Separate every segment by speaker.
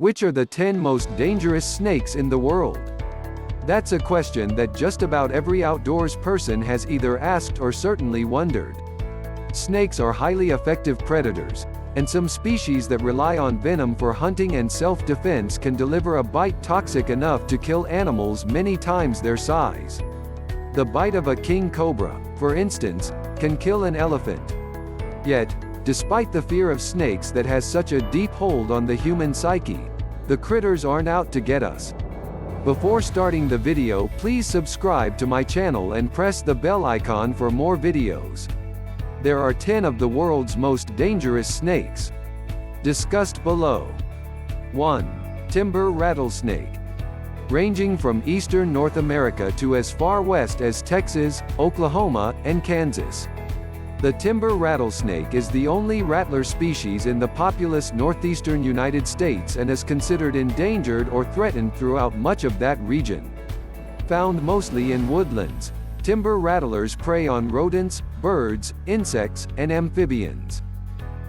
Speaker 1: Which are the 10 most dangerous snakes in the world? That's a question that just about every outdoors person has either asked or certainly wondered. Snakes are highly effective predators, and some species that rely on venom for hunting and self-defense can deliver a bite toxic enough to kill animals many times their size. The bite of a king cobra, for instance, can kill an elephant. Yet, despite the fear of snakes that has such a deep hold on the human psyche, the critters aren't out to get us. Before starting the video, please subscribe to my channel and press the bell icon for more videos. There are 10 of the world's most dangerous snakes. Discussed below. 1. Timber rattlesnake. Ranging from eastern North America to as far west as Texas, Oklahoma, and Kansas. The timber rattlesnake is the only rattler species in the populous northeastern United States and is considered endangered or threatened throughout much of that region. Found mostly in woodlands, timber rattlers prey on rodents, birds, insects, and amphibians.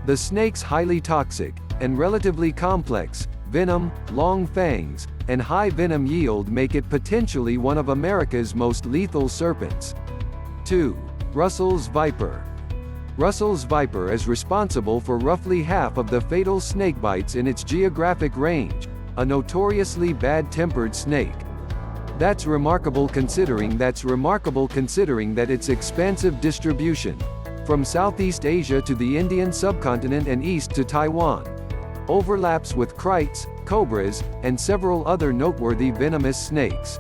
Speaker 1: The snake's highly toxic, and relatively complex, venom, long fangs, and high venom yield make it potentially one of America's most lethal serpents. 2. Russell's viper. Russell's viper is responsible for roughly half of the fatal snakebites in its geographic range, a notoriously bad-tempered snake. That's remarkable considering that its expansive distribution, from Southeast Asia to the Indian subcontinent and east to Taiwan, overlaps with krites, cobras, and several other noteworthy venomous snakes.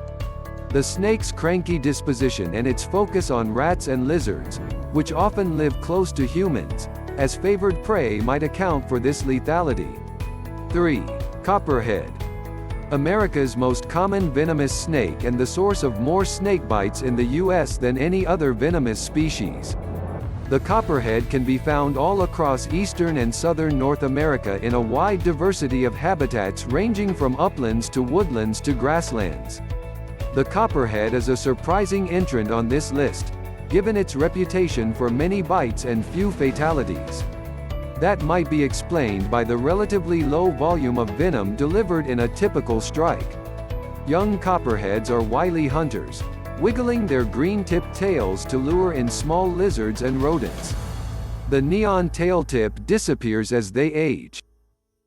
Speaker 1: The snake's cranky disposition and its focus on rats and lizards, which often live close to humans, as favored prey might account for this lethality. 3. Copperhead. America's most common venomous snake and the source of more snake bites in the U.S. than any other venomous species. The copperhead can be found all across eastern and southern North America in a wide diversity of habitats ranging from uplands to woodlands to grasslands. The copperhead is a surprising entrant on this list, given its reputation for many bites and few fatalities. That might be explained by the relatively low volume of venom delivered in a typical strike. Young copperheads are wily hunters, wiggling their green-tipped tails to lure in small lizards and rodents. The neon tail tip disappears as they age.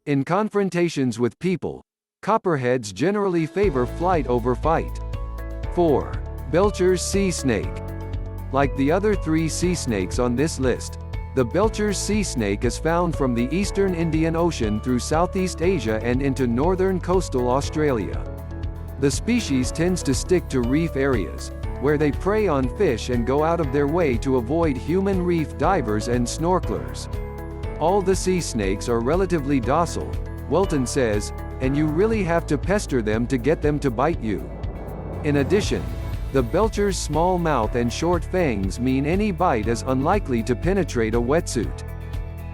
Speaker 1: In confrontations with people, copperheads generally favor flight over fight. 4. Belcher's sea snake. Like the other 3 sea snakes on this list, the Belcher's sea snake is found from the eastern Indian Ocean through Southeast Asia and into northern coastal Australia. The species tends to stick to reef areas, where they prey on fish and go out of their way to avoid human reef divers and snorkelers. All the sea snakes are relatively docile, Welton says, and you really have to pester them to get them to bite you. In addition, the Belcher's small mouth and short fangs mean any bite is unlikely to penetrate a wetsuit.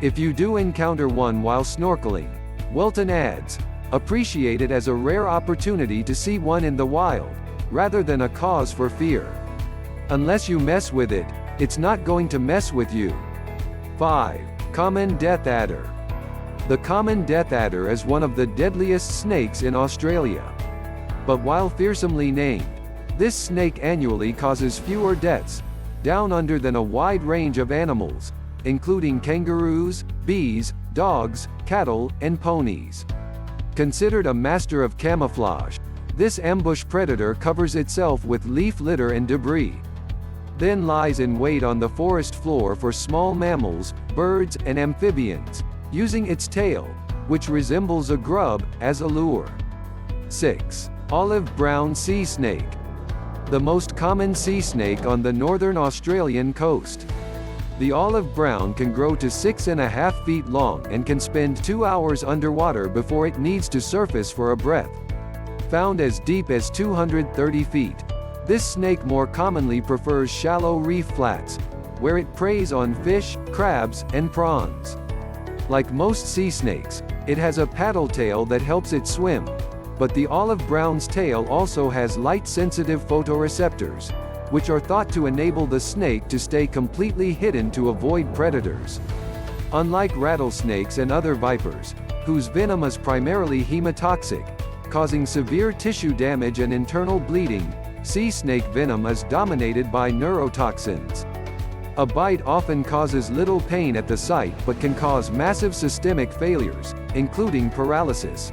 Speaker 1: If you do encounter one while snorkeling, Welton adds, appreciate it as a rare opportunity to see one in the wild, rather than a cause for fear. Unless you mess with it, it's not going to mess with you. 5. Common death adder. The common death adder is one of the deadliest snakes in Australia. But while fearsomely named, this snake annually causes fewer deaths down under than a wide range of animals, including kangaroos, bees, dogs, cattle, and ponies. Considered a master of camouflage, this ambush predator covers itself with leaf litter and debris, then lies in wait on the forest floor for small mammals, birds, and amphibians, using its tail, which resembles a grub, as a lure. 6. Olive brown sea snake. The most common sea snake on the northern Australian coast. The olive brown can grow to 6.5 feet long and can spend 2 hours underwater before it needs to surface for a breath. Found as deep as 230 feet, this snake more commonly prefers shallow reef flats, where it preys on fish, crabs, and prawns. Like most sea snakes, it has a paddle tail that helps it swim, but the olive brown's tail also has light-sensitive photoreceptors, which are thought to enable the snake to stay completely hidden to avoid predators. Unlike rattlesnakes and other vipers, whose venom is primarily hemotoxic, causing severe tissue damage and internal bleeding, sea snake venom is dominated by neurotoxins. A bite often causes little pain at the site but can cause massive systemic failures, including paralysis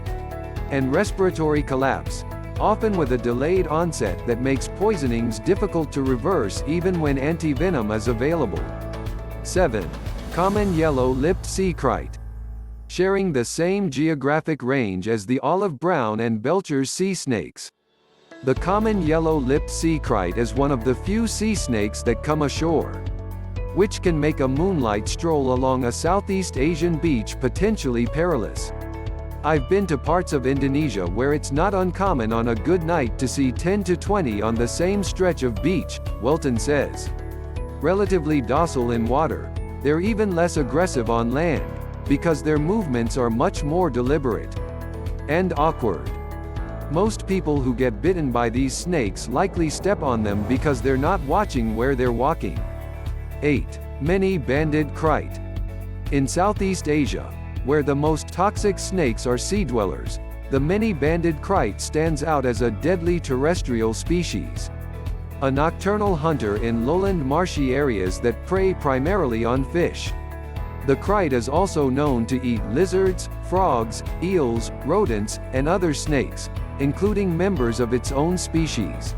Speaker 1: and respiratory collapse, often with a delayed onset that makes poisonings difficult to reverse even when antivenom is available. 7. Common yellow-lipped sea kite. Sharing the same geographic range as the olive brown and Belcher's sea snakes. The common yellow-lipped sea kite is one of the few sea snakes that come ashore, which can make a moonlight stroll along a Southeast Asian beach potentially perilous. I've been to parts of Indonesia where it's not uncommon on a good night to see 10 to 20 on the same stretch of beach, Welton says. Relatively docile in water, they're even less aggressive on land, because their movements are much more deliberate and awkward. Most people who get bitten by these snakes likely step on them because they're not watching where they're walking. 8. Many-banded kite. In Southeast Asia, where the most toxic snakes are sea dwellers, the many-banded kite stands out as a deadly terrestrial species. A nocturnal hunter in lowland marshy areas that prey primarily on fish. The kite is also known to eat lizards, frogs, eels, rodents, and other snakes, including members of its own species.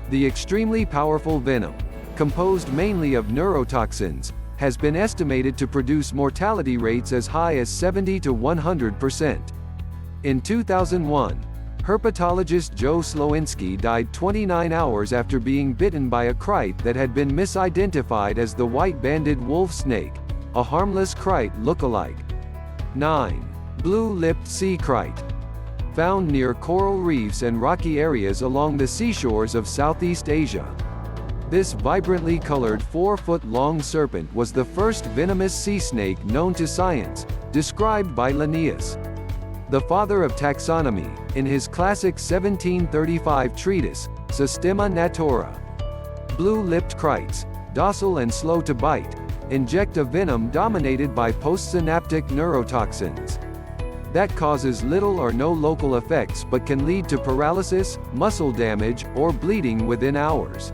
Speaker 1: The extremely powerful venom, composed mainly of neurotoxins, has been estimated to produce mortality rates as high as 70 to 100%. In 2001, herpetologist Joe Slowinski died 29 hours after being bitten by a kite that had been misidentified as the white-banded wolf snake, a harmless kite look-alike. 9. Blue-lipped sea kite. Found near coral reefs and rocky areas along the seashores of Southeast Asia. This vibrantly colored 4-foot-long serpent was the first venomous sea snake known to science, described by Linnaeus, the father of taxonomy, in his classic 1735 treatise, Systema Naturae. Blue-lipped kites, docile and slow to bite, inject a venom dominated by postsynaptic neurotoxins that causes little or no local effects but can lead to paralysis, muscle damage, or bleeding within hours.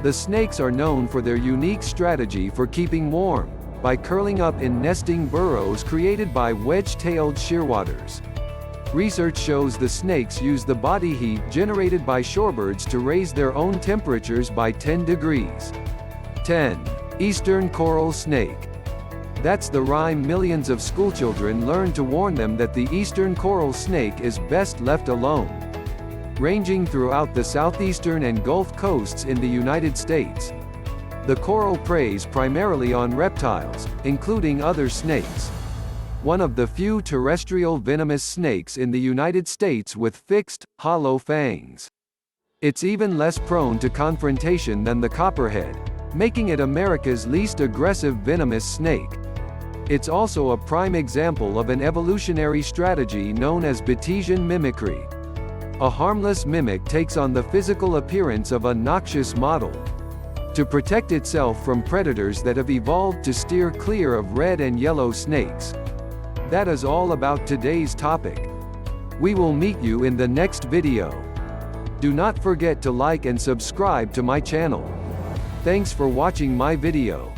Speaker 1: The snakes are known for their unique strategy for keeping warm, by curling up in nesting burrows created by wedge-tailed shearwaters. Research shows the snakes use the body heat generated by shorebirds to raise their own temperatures by 10 degrees. 10. Eastern coral snake. That's the rhyme millions of schoolchildren learn to warn them that the eastern coral snake is best left alone. Ranging throughout the southeastern and Gulf coasts in the United States, the coral preys primarily on reptiles, including other snakes. One of the few terrestrial venomous snakes in the United States with fixed, hollow fangs. It's even less prone to confrontation than the copperhead, making it America's least aggressive venomous snake. It's also a prime example of an evolutionary strategy known as Batesian mimicry. A harmless mimic takes on the physical appearance of a noxious model to protect itself from predators that have evolved to steer clear of red and yellow snakes. That is all about today's topic. We will meet you in the next video. Do not forget to like and subscribe to my channel. Thanks for watching my video.